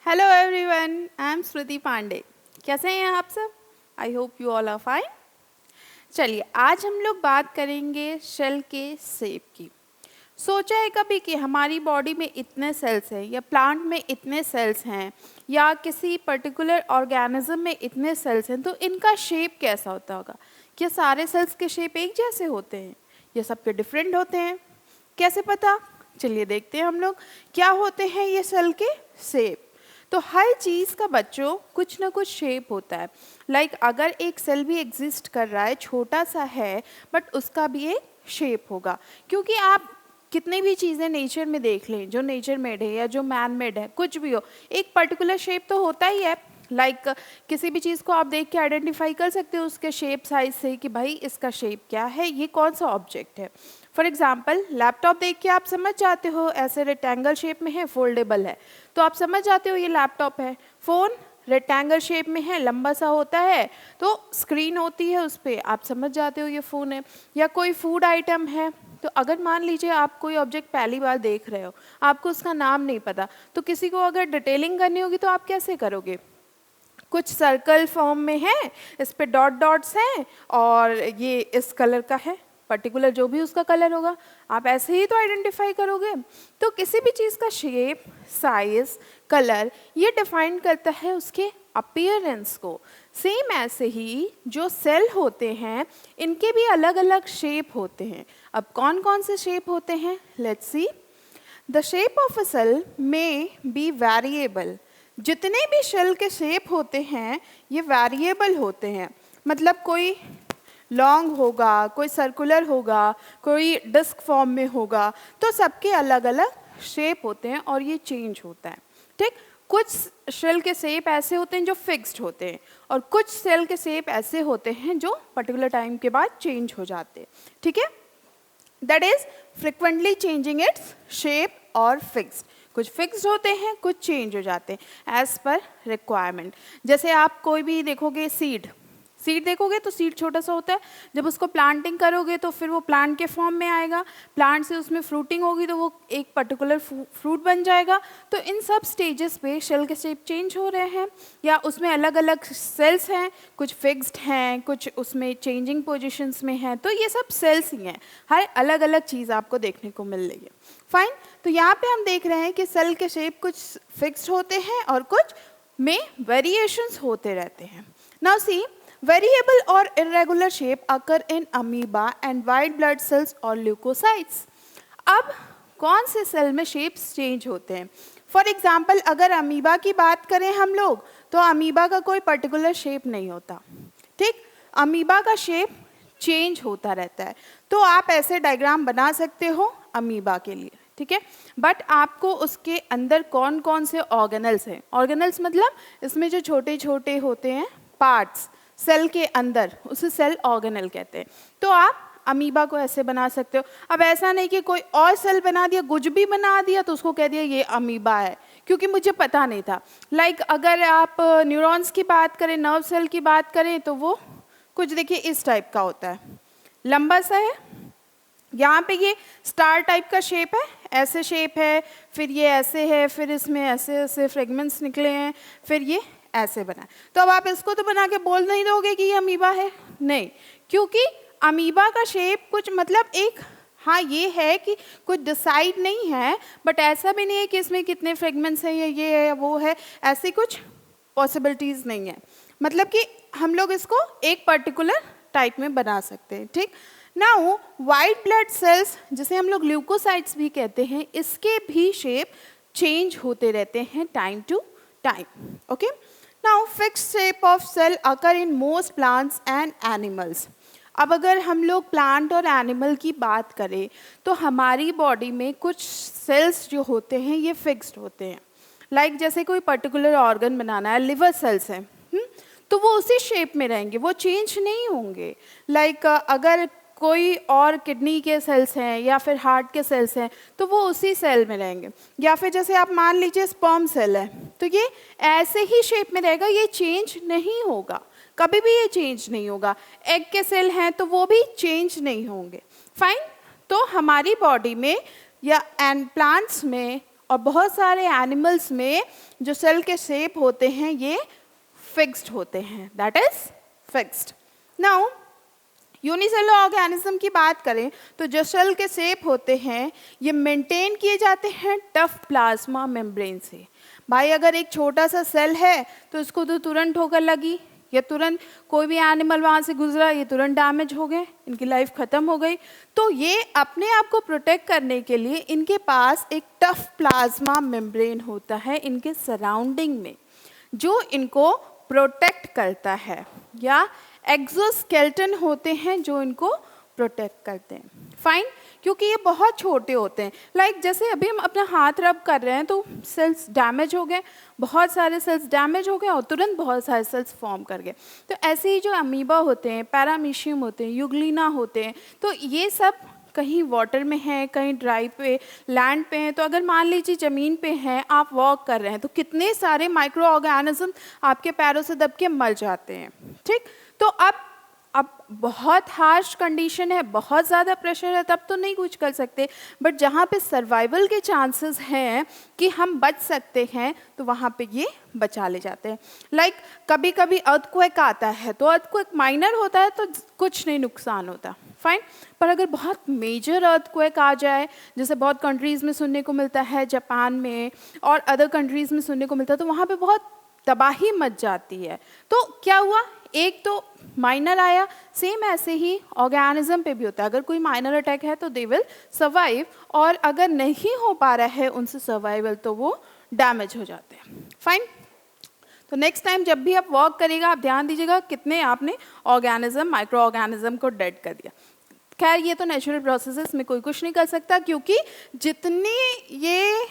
Hello everyone, I am Smriti Pandey. कैसे हैं आप सब? I hope you all are fine. चलिए, आज हम लोग बात करेंगे शेल के शेप की। सोचा है कभी कि हमारी बॉडी में इतने सेल्स हैं, या प्लांट में इतने सेल्स हैं, या किसी पर्टिकुलर ऑर्गेनिज्म में इतने सेल्स हैं, तो इनका शेप कैसा होता होगा? क्या सारे सेल्स के शेप एक जैसे होते हैं या सबके डिफरेंट होते हैं? कैसे पता? चलिए देखते हैं हम लोग क्या होते हैं ये सेल के शेप। तो हर चीज़ का बच्चों कुछ ना कुछ शेप होता है। लाइक अगर एक सेल भी एग्जिस्ट कर रहा है, छोटा सा है, बट उसका भी एक शेप होगा। क्योंकि आप कितनी भी चीज़ें नेचर में देख लें, जो नेचर मेड है या जो मैन मेड है, कुछ भी हो, एक पर्टिकुलर शेप तो होता ही है। लाइक किसी भी चीज़ को आप देख के आइडेंटिफाई कर सकते हो उसके शेप साइज से कि भाई इसका शेप क्या है, ये कौन सा ऑब्जेक्ट है। फॉर एग्जाम्पल, लैपटॉप देख के आप समझ जाते हो, ऐसे रेक्टेंगल शेप में है, फोल्डेबल है, तो आप समझ जाते हो ये लैपटॉप है। फ़ोन रेक्टेंगल शेप में है, लंबा सा होता है, तो स्क्रीन होती है उस पर, आप समझ जाते हो ये फ़ोन है। या कोई फूड आइटम है, तो अगर मान लीजिए आप कोई ऑब्जेक्ट पहली बार देख रहे हो, आपको उसका नाम नहीं पता, तो किसी को अगर डिटेलिंग करनी होगी तो आप कैसे करोगे? कुछ सर्कल फॉर्म में है, इस पे डॉट डॉट्स हैं, और ये इस कलर का है, पर्टिकुलर जो भी उसका कलर होगा, आप ऐसे ही तो आइडेंटिफाई करोगे। तो किसी भी चीज़ का शेप, साइज, कलर, ये डिफाइन करता है उसके अपीयरेंस को। सेम ऐसे ही जो सेल होते हैं, इनके भी अलग अलग शेप होते हैं। अब कौन कौन से शेप होते हैं, let's see. The shape of a cell may be variable. जितने भी शेल के शेप होते हैं ये वेरिएबल होते हैं। मतलब कोई लॉन्ग होगा, कोई सर्कुलर होगा, कोई डिस्क फॉर्म में होगा, तो सबके अलग अलग शेप होते हैं और ये चेंज होता है। ठीक, कुछ शेल के शेप ऐसे होते हैं जो फिक्स्ड होते हैं, और कुछ सेल के शेप ऐसे होते हैं जो पर्टिकुलर टाइम के बाद चेंज हो जाते हैं। ठीक है, that is frequently changing its shape और फिक्स्ड। कुछ फिक्स्ड होते हैं, कुछ चेंज हो जाते हैं एज पर रिक्वायरमेंट। जैसे आप कोई भी देखोगे सीड देखोगे तो सीड छोटा सा होता है, जब उसको प्लांटिंग करोगे तो फिर वो प्लांट के फॉर्म में आएगा, प्लांट से उसमें फ्रूटिंग होगी तो वो एक पर्टिकुलर फ्रूट बन जाएगा। तो इन सब स्टेजेस पे शेल के शेप चेंज हो रहे हैं, या उसमें अलग अलग सेल्स हैं, कुछ फिक्स्ड हैं, कुछ उसमें चेंजिंग पोजिशंस में हैं, तो ये सब सेल्स ही हैं। हर अलग अलग चीज़ आपको देखने को मिल रही है। फाइन, तो यहाँ पे हम देख रहे हैं कि सेल के शेप कुछ फिक्स्ड होते हैं और कुछ में वेरिएशंस होते रहते हैं। Now C, variable or irregular shape occur in amoeba and white blood cells or leukocytes। अब कौन से सेल में शेप्स चेंज होते हैं? फॉर एग्जाम्पल, अगर अमीबा की बात करें हम लोग, तो अमीबा का कोई पर्टिकुलर शेप नहीं होता। ठीक, अमीबा का शेप चेंज होता रहता है। तो आप ऐसे डायग्राम बना सकते हो अमीबा के लिए, ठीक है। बट आपको उसके अंदर कौन कौन से ऑर्गेनल्स हैं, ऑर्गेनल्स मतलब इसमें जो छोटे छोटे होते हैं पार्ट्स सेल के अंदर, उसे सेल ऑर्गेनल कहते हैं। तो आप अमीबा को ऐसे बना सकते हो। अब ऐसा नहीं कि कोई और सेल बना दिया, कुछ भी बना दिया तो उसको कह दिया ये अमीबा है, क्योंकि मुझे पता नहीं था। लाइक अगर आप न्यूरॉन्स की बात करें, नर्व सेल की बात करें, तो वो कुछ देखिए इस टाइप का होता है, लंबा सा है। यहाँ पे ये स्टार टाइप का शेप है, ऐसे शेप है, फिर ये ऐसे है, फिर इसमें ऐसे ऐसे फ्रेगमेंट्स निकले हैं, फिर ये ऐसे बना। तो अब आप इसको तो बना के बोल नहीं दोगे कि ये अमीबा है, नहीं, क्योंकि अमीबा का शेप कुछ मतलब एक, हाँ ये है कि कुछ डिसाइड नहीं है, बट ऐसा भी नहीं है कि इसमें कितने फ्रेगमेंट्स हैं, ये है या वो है, ऐसी कुछ पॉसिबिलिटीज़ नहीं है। मतलब कि हम लोग इसको एक पर्टिकुलर टाइप में बना सकते हैं। ठीक, नाउ वाइट ब्लड सेल्स, जिसे हम लोग ल्यूकोसाइट्स भी कहते हैं, इसके भी शेप चेंज होते रहते हैं time to time. Okay, now fixed shape of cell occur in most plants and animals. अब अगर हम लोग प्लांट और एनिमल की बात करें, तो हमारी बॉडी में कुछ सेल्स जो होते हैं ये फिक्स्ड होते हैं। लाइक जैसे कोई पर्टिकुलर ऑर्गन बनाना है, लिवर सेल्स हैं, तो वो उसी शेप में रहेंगे, वो चेंज नहीं होंगे। लाइक अगर कोई और किडनी के सेल्स हैं या फिर हार्ट के सेल्स हैं, तो वो उसी सेल में रहेंगे। या फिर जैसे आप मान लीजिए स्पर्म सेल है, तो ये ऐसे ही शेप में रहेगा, ये चेंज नहीं होगा, कभी भी ये चेंज नहीं होगा। एग के सेल हैं तो वो भी चेंज नहीं होंगे। फाइन, तो हमारी बॉडी में या एंड प्लांट्स में और बहुत सारे एनिमल्स में जो सेल के शेप होते हैं ये फिक्स्ड होते हैं, that is fixed. Now unicellular organism की बात करें तो जो सेल के शेप होते हैं ये मेंटेन किए जाते हैं टफ प्लाज्मा मेम्ब्रेन से। भाई अगर एक छोटा सा सेल है तो इसको तो तुरंत ठोकर लगी, या तुरंत कोई भी एनिमल वहाँ से गुजरा, ये तुरंत डैमेज हो गए, इनकी लाइफ ख़त्म हो गई। तो ये अपने आप को प्रोटेक्ट करने के लिए इनके पास एक टफ प्लाज्मा मेम्ब्रेन होता है इनके सराउंडिंग में, जो इनको प्रोटेक्ट करता है, या एक्सोस्केलेटन होते हैं जो इनको प्रोटेक्ट करते हैं। फाइन, क्योंकि ये बहुत छोटे होते हैं। लाइक जैसे अभी हम अपना हाथ रब कर रहे हैं तो सेल्स डैमेज हो गए, बहुत सारे सेल्स डैमेज हो गए और तुरंत बहुत सारे सेल्स फॉर्म कर गए। तो ऐसे ही जो अमीबा होते हैं, पैरामीशियम होते हैं, यूग्लिना होते हैं, तो ये सब कहीं वाटर में है, कहीं ड्राई पे, लैंड पे हैं। तो अगर मान लीजिए ज़मीन पे हैं, आप वॉक कर रहे हैं, तो कितने सारे माइक्रो ऑर्गेनिज्म आपके पैरों से दब के मर जाते हैं। ठीक, तो अब बहुत हार्श कंडीशन है, बहुत ज़्यादा प्रेशर है, तब तो नहीं कुछ कर सकते, बट जहाँ पे सर्वाइवल के चांसेस हैं कि हम बच सकते हैं तो वहाँ पे ये बचा ले जाते हैं। लाइक कभी कभी अर्थक्वेक आता है, तो अर्थक्वेक माइनर होता है तो कुछ नहीं नुकसान होता, फाइन। पर अगर बहुत मेजर अर्थक्वेक आ जाए, जैसे बहुत कंट्रीज़ में सुनने को मिलता है, जापान में और अदर कंट्रीज़ में सुनने को मिलता है, तो वहाँ पे बहुत तबाही मच जाती है। तो क्या हुआ, एक तो माइनर आया, सेम ऐसे ही ऑर्गेनिज्म पे भी होता है। अगर कोई माइनर अटैक है तो दे विल सर्वाइव, और अगर नहीं हो पा रहा है उनसे सर्वाइवल तो वो डैमेज हो जाते हैं। फाइन, तो नेक्स्ट टाइम जब भी आप वॉक करिएगा आप ध्यान दीजिएगा कितने आपने ऑर्गेनिज्म, माइक्रो ऑर्गेनिज्म को डेड कर दिया। खैर ये तो नेचुरल प्रोसेस में कोई कुछ नहीं कर सकता, क्योंकि जितनी ये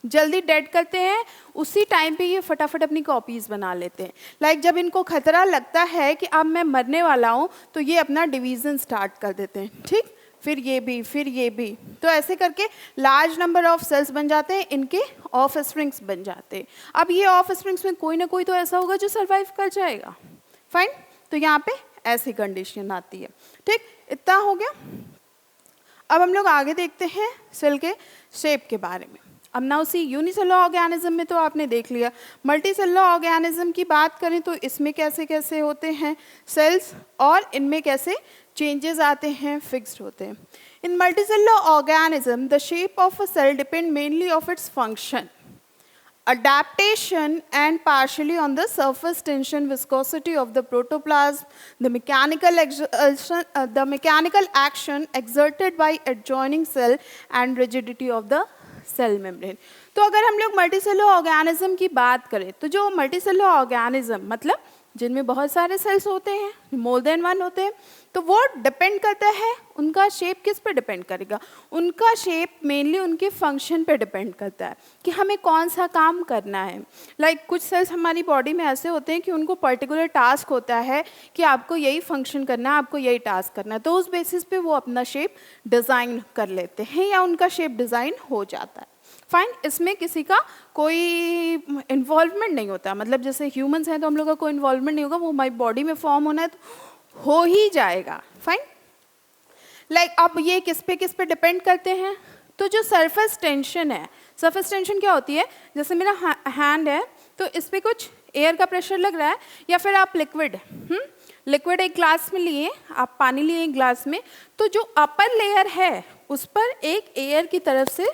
जल्दी डेड करते हैं उसी टाइम पे ये फटाफट अपनी कॉपीज़ बना लेते हैं। लाइक जब इनको खतरा लगता है कि अब मैं मरने वाला हूँ तो ये अपना डिवीज़न स्टार्ट कर देते हैं। ठीक, फिर ये भी, फिर ये भी, तो ऐसे करके लार्ज नंबर ऑफ सेल्स बन जाते हैं, इनके ऑफ स्प्रिंग्स बन जाते हैं। अब ये ऑफ स्प्रिंग्स में कोई ना कोई तो ऐसा होगा जो सर्वाइव कर जाएगा। फाइन, तो यहाँ पे ऐसी कंडीशन आती है। ठीक, इतना हो गया। अब हम लोग आगे देखते हैं सेल के शेप के बारे में। अब नाउ सी, यूनिसेलुलर ऑर्गेनिज्म में तो आपने देख लिया। मल्टीसेलुलर ऑर्गेनिज्म की बात करें तो इसमें कैसे कैसे होते हैं सेल्स, और इनमें कैसे चेंजेस आते हैं, फिक्स्ड होते हैं। In multicellular organism the shape of a cell depend mainly of its function, adaptation and partially on the surface tension, viscosity of the protoplasm, the mechanical action exerted by adjoining cell and rigidity of the cell membrane. तो अगर हम लोग multicellular organism की बात करें तो जो multicellular organism मतलब जिनमें बहुत सारे सेल्स होते हैं, मोर देन वन होते हैं, तो वो डिपेंड करता है, उनका शेप किस पे डिपेंड करेगा, उनका शेप मेनली उनके फंक्शन पे डिपेंड करता है कि हमें कौन सा काम करना है। लाइक कुछ सेल्स हमारी बॉडी में ऐसे होते हैं कि उनको पर्टिकुलर टास्क होता है कि आपको यही फंक्शन करना है, आपको यही टास्क करना है, तो उस बेसिस पे वो अपना शेप डिज़ाइन कर लेते हैं या उनका शेप डिज़ाइन हो जाता है। फाइन, इसमें किसी का कोई इन्वॉल्वमेंट नहीं होता, मतलब जैसे ह्यूमंस हैं तो हम लोग का कोई इन्वॉल्वमेंट नहीं होगा, वो हमारी बॉडी में फॉर्म होना है तो हो ही जाएगा। फाइन, लाइक अब ये किस पे डिपेंड करते हैं, तो जो सरफेस टेंशन है, सरफेस टेंशन क्या होती है, जैसे मेरा हैंड है तो इस पर कुछ एयर का प्रेशर लग रहा है, या फिर आप लिक्विड एक ग्लास में लिए, आप पानी लिए एक ग्लास में, तो जो अपर लेयर है उस पर एक एयर की तरफ से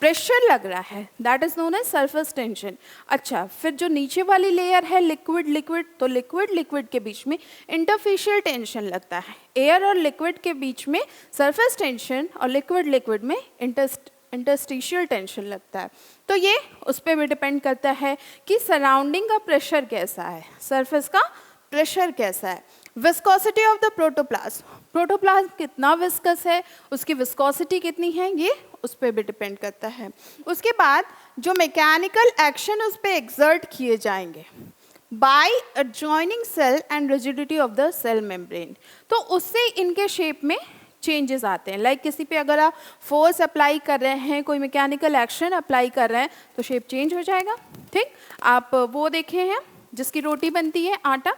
प्रेशर लग रहा है, that is known as surface tension. अच्छा, फिर जो नीचे वाली लेयर है लिक्विड, तो लिक्विड के बीच में इंटरफेशियल टेंशन लगता है। एयर और लिक्विड के बीच में सरफेस टेंशन और लिक्विड में इंटरस्टिशियल टेंशन लगता है। तो ये उस पर भी डिपेंड करता है कि सराउंडिंग का प्रेशर कैसा है, सरफेस का प्रेशर कैसा है। विस्कोसिटी ऑफ द प्रोटोप्लाज्म कितना विस्कस है, उसकी विस्कोसिटी कितनी है, ये उस पर भी डिपेंड करता है। उसके बाद जो मैकेनिकल एक्शन उस पर एक्सर्ट किए जाएंगे by adjoining cell and rigidity of the cell membrane, तो उससे इनके शेप में चेंजेस आते हैं। लाइक किसी पे अगर आप फोर्स अप्लाई कर रहे हैं, कोई मैकेनिकल एक्शन अप्लाई कर रहे हैं, तो शेप चेंज हो जाएगा। ठीक, आप वो देखे हैं जिसकी रोटी बनती है आटा,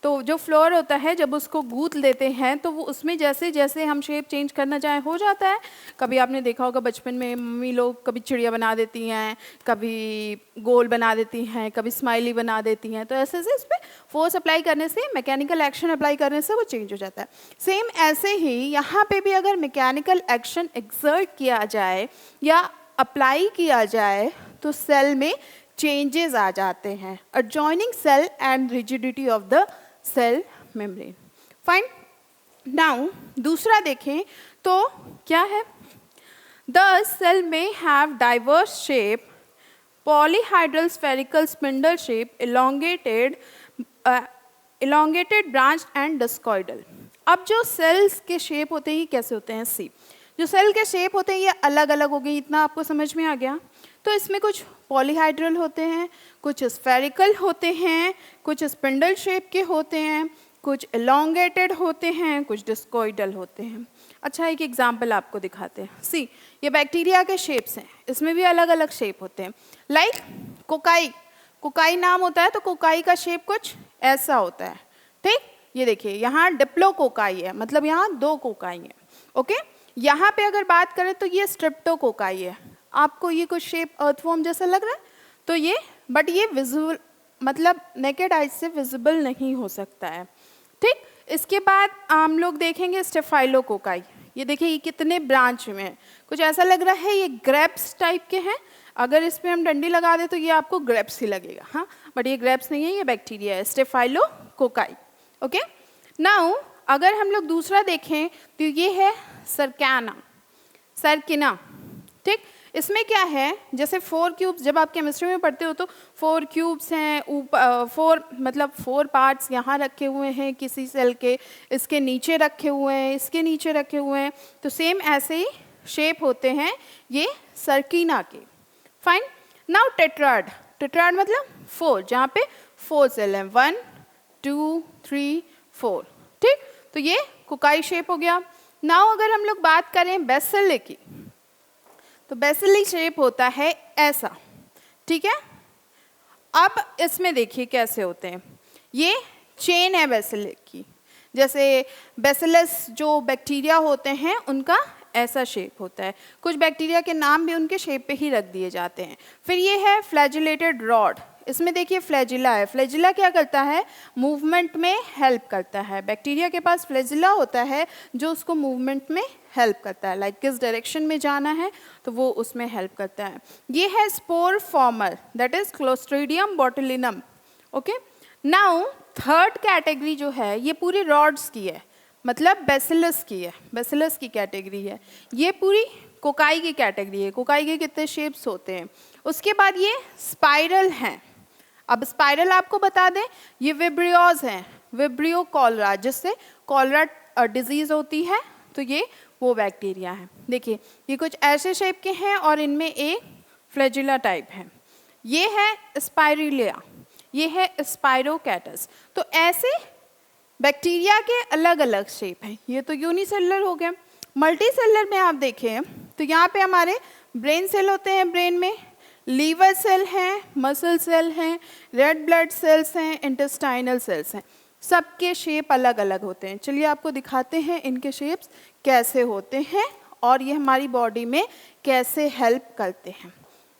तो जो फ्लोर होता है जब उसको गूंथ लेते हैं तो वो उसमें जैसे जैसे हम शेप चेंज करना चाहें हो जाता है। कभी आपने देखा होगा बचपन में मम्मी लोग कभी चिड़िया बना देती हैं, कभी गोल बना देती हैं, कभी स्माइली बना देती हैं। तो ऐसे ऐसे इस पर फोर्स अप्लाई करने से, मैकेनिकल एक्शन अप्लाई करने से वो चेंज हो जाता है। सेम ऐसे ही यहाँ पे भी अगर मैकेनिकल एक्शन एक्सर्ट किया जाए या अप्लाई किया जाए तो सेल में चेंजेस आ जाते हैं। adjoining cell and rigidity of the cell membrane. Fine. Now दूसरा देखें तो क्या है? The cell may have diverse shape, polyhedral spherical spindle shape, elongated branched and discoidal. अब जो सेल्स के शेप होते हैं ये कैसे होते हैं? सी जो सेल के शेप होते हैं ये अलग अलग हो गए, इतना आपको समझ में आ गया। तो इसमें कुछ पॉलीहाइड्रल होते हैं, कुछ स्फेरिकल होते हैं, कुछ स्पिंडल शेप के होते हैं, कुछ एलोंगेटेड होते हैं, कुछ डिस्कोइडल होते हैं। अच्छा एक एग्जांपल आपको दिखाते हैं। सी ये बैक्टीरिया के शेप्स हैं, इसमें भी अलग अलग शेप होते हैं। लाइक कोकाई, कोकाई नाम होता है तो कोकाई का शेप कुछ ऐसा होता है। ठीक, ये देखिए यहाँ डिप्लोकोकाई है, मतलब यहाँ 2 कोकाई है। ओके, यहाँ पे अगर बात करें तो ये स्ट्रिप्टोकोकाई है। आपको ये कुछ शेप अर्थवॉर्म जैसा लग रहा है तो ये, बट ये विजुअल मतलब नेकेड आइज से विजिबल नहीं हो सकता है। ठीक, इसके बाद हम लोग देखेंगे स्टेफाइलोकोकाई। ये देखिए ये कितने ब्रांच में है, कुछ ऐसा लग रहा है ये ग्रेप्स टाइप के हैं। अगर इस पर हम डंडी लगा दे तो ये आपको ग्रेप्स ही लगेगा, हाँ, बट ये ग्रेप्स नहीं है, ये बैक्टीरिया है, स्टेफाइलोकोकाई। ओके, नाउ अगर हम लोग दूसरा देखें तो ये है सरकाना, सरकिना। ठीक, इसमें क्या है, जैसे 4 क्यूब्स जब आप केमिस्ट्री में पढ़ते हो तो 4 क्यूब्स हैं, ऊपर 4 मतलब 4 पार्ट्स यहाँ रखे हुए हैं किसी सेल के, इसके नीचे रखे हुए हैं, इसके नीचे रखे हुए हैं। तो सेम ऐसे ही शेप होते हैं ये सर्किना के। फाइन। नाउ टेट्राड, टेट्राड मतलब 4, जहाँ पे 4 सेल हैं, 1 2 3 4। ठीक, तो ये कोकाई शेप हो गया। नाउ अगर हम लोग बात करें बेसिले की तो बेसिली शेप होता है ऐसा। ठीक है, अब इसमें देखिए कैसे होते हैं, ये चेन है बेसिले की। जैसे बेसिलस जो बैक्टीरिया होते हैं उनका ऐसा शेप होता है, कुछ बैक्टीरिया के नाम भी उनके शेप पे ही रख दिए जाते हैं। फिर ये है फ्लैजिलेटेड रॉड, इसमें देखिए फ्लैजिला है। फ्लैजिला क्या करता है, मूवमेंट में हेल्प करता है। बैक्टीरिया के पास फ्लैजिला होता है जो उसको मूवमेंट में हेल्प करता है, लाइक किस डायरेक्शन में जाना है तो वो उसमें हेल्प करता है। ये है spore farmer, that is clostridium botulinum. Okay, now third category जो है ये पूरी रॉड्स की है, मतलब बेसिलस की है, बेसिलस की कैटेगरी है। ये पूरी कोकाई की कैटेगरी है। कोकाई के कितने शेप्स होते हैं। उसके बाद ये स्पाइरल हैं। अब स्पाइरल आपको बता दें, ये विब्रियोज हैं, विब्रियो कॉलरा, जिससे कॉलरा डिजीज होती है, तो ये वो बैक्टीरिया है। देखिए ये कुछ ऐसे शेप के हैं और इनमें एक फ्लैजिला टाइप है। ये है स्पाइरिलिया, ये है स्पाइरोकैटस। तो ऐसे बैक्टीरिया के अलग अलग शेप हैं। ये तो यूनिसेलुलर हो गया। मल्टी सेलुलर में आप देखें तो यहाँ पे हमारे ब्रेन सेल होते हैं, ब्रेन में लीवर सेल हैं, मसल सेल हैं, रेड ब्लड सेल्स हैं, इंटेस्टाइनल सेल्स हैं। सबके शेप अलग अलग होते हैं। चलिए आपको दिखाते हैं इनके शेप्स कैसे होते हैं और ये हमारी बॉडी में कैसे हेल्प करते हैं।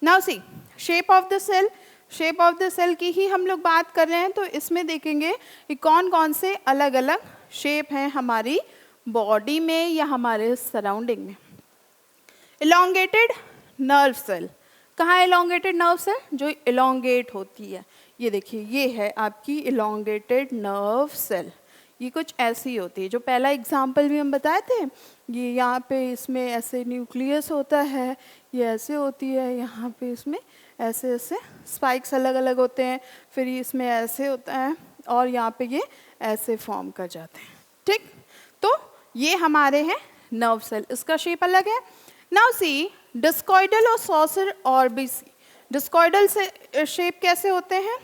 Now see shape of the cell, shape of the cell की ही हम लोग बात कर रहे हैं, तो इसमें देखेंगे कि कौन कौन से अलग अलग शेप हैं हमारी बॉडी में या हमारे सराउंडिंग में। इलोंगेटेड नर्व सेल, कहाँ है इलोंगेटेड नर्व सेल, जो इलोंगेट होती है। ये देखिए ये है आपकी इलोंगेटेड नर्व सेल। ये कुछ ऐसी होती है, जो पहला एग्जाम्पल भी हम बताए थे, ये यहाँ पे इसमें ऐसे न्यूक्लियस होता है, ये ऐसे होती है, यहाँ पे इसमें ऐसे ऐसे स्पाइक्स अलग अलग होते हैं, फिर इसमें ऐसे होता है और यहाँ पे ये ऐसे फॉर्म कर जाते हैं। ठीक, तो ये हमारे हैं नर्व सेल, इसका शेप अलग है। नाउ सी डिस्कॉइडल और सॉसर ऑर्बिसी। डिस्कॉइडल से शेप कैसे होते हैं,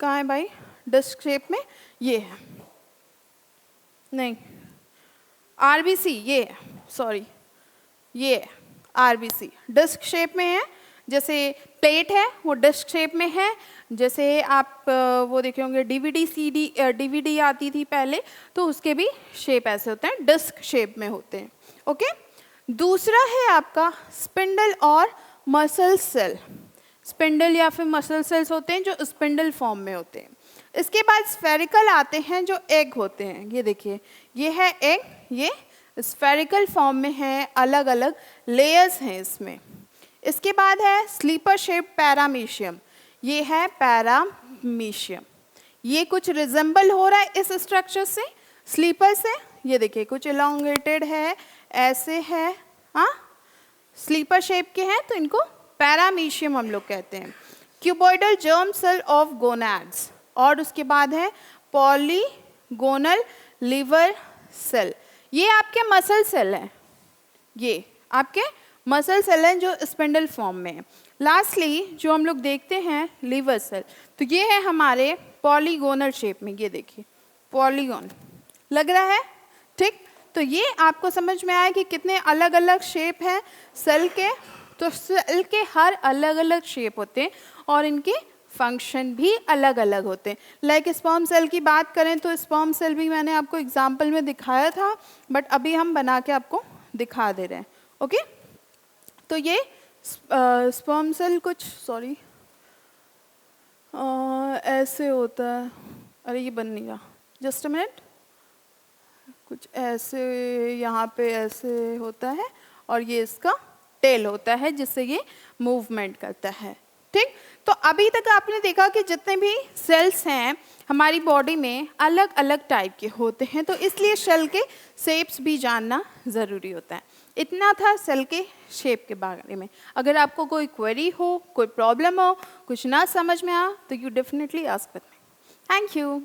कहाँ है भाई, डिस्क शेप में ये है, नहीं आरबीसी, ये सॉरी ये आरबीसी डिस्क शेप में है। जैसे प्लेट है वो डिस्क शेप में है, जैसे आप वो देखे होंगे डीवीडी आती थी पहले, तो उसके भी शेप ऐसे होते हैं, डिस्क शेप में होते हैं। ओके, दूसरा है आपका स्पिंडल और मसल सेल। स्पिंडल या फिर मसल सेल्स होते हैं जो स्पिंडल फॉर्म में होते हैं। इसके बाद स्फेरिकल आते हैं जो एग होते हैं। ये देखिए, ये है एग, ये स्फेरिकल फॉर्म में है, अलग अलग लेयर्स हैं इसमें। इसके बाद है स्लीपर शेप पैरामीशियम, ये है पैरामीशियम। ये कुछ रिजेंबल हो रहा है इस स्ट्रक्चर से, स्लीपर से। ये देखिए कुछ इलोंगेटेड है, ऐसे है, हाँ स्लीपर शेप के हैं, तो इनको पैरामीशियम हम लोग कहते हैं। Cuboidal germ cell of gonads, और उसके बाद है पॉलीगोनल लिवर सेल, ये आपके मसल सेल हैं, ये आपके मसल सेल हैं जो स्पिंडल फॉर्म में है। लास्टली जो हम लोग देखते हैं लिवर सेल, तो ये है हमारे पॉलीगोनल शेप में, ये देखिए पॉलीगोन लग रहा है, ठीक। तो ये आपको समझ में आया कि कितने अलग अलग शेप हैं सेल के। तो सेल के हर अलग अलग शेप होते हैं और इनके फंक्शन भी अलग अलग होते हैं। लाइक स्पर्म सेल की बात करें तो स्पर्म सेल भी मैंने आपको एग्जाम्पल में दिखाया था, बट अभी हम बना के आपको दिखा दे रहे हैं। ओके, तो ये स्पर्म सेल कुछ ऐसे होता है, अरे ये बन नहीं रहा, जस्ट अ मिनट, कुछ ऐसे यहाँ पे ऐसे होता है और ये इसका टेल होता है जिससे ये मूवमेंट करता है, ठीक। तो अभी तक आपने देखा कि जितने भी सेल्स हैं हमारी बॉडी में अलग अलग टाइप के होते हैं, तो इसलिए सेल के शेप्स भी जानना ज़रूरी होता है। इतना था सेल के शेप के बारे में। अगर आपको कोई क्वेरी हो, कोई प्रॉब्लम हो, कुछ ना समझ में आ, तो you definitely ask with me. Thank you.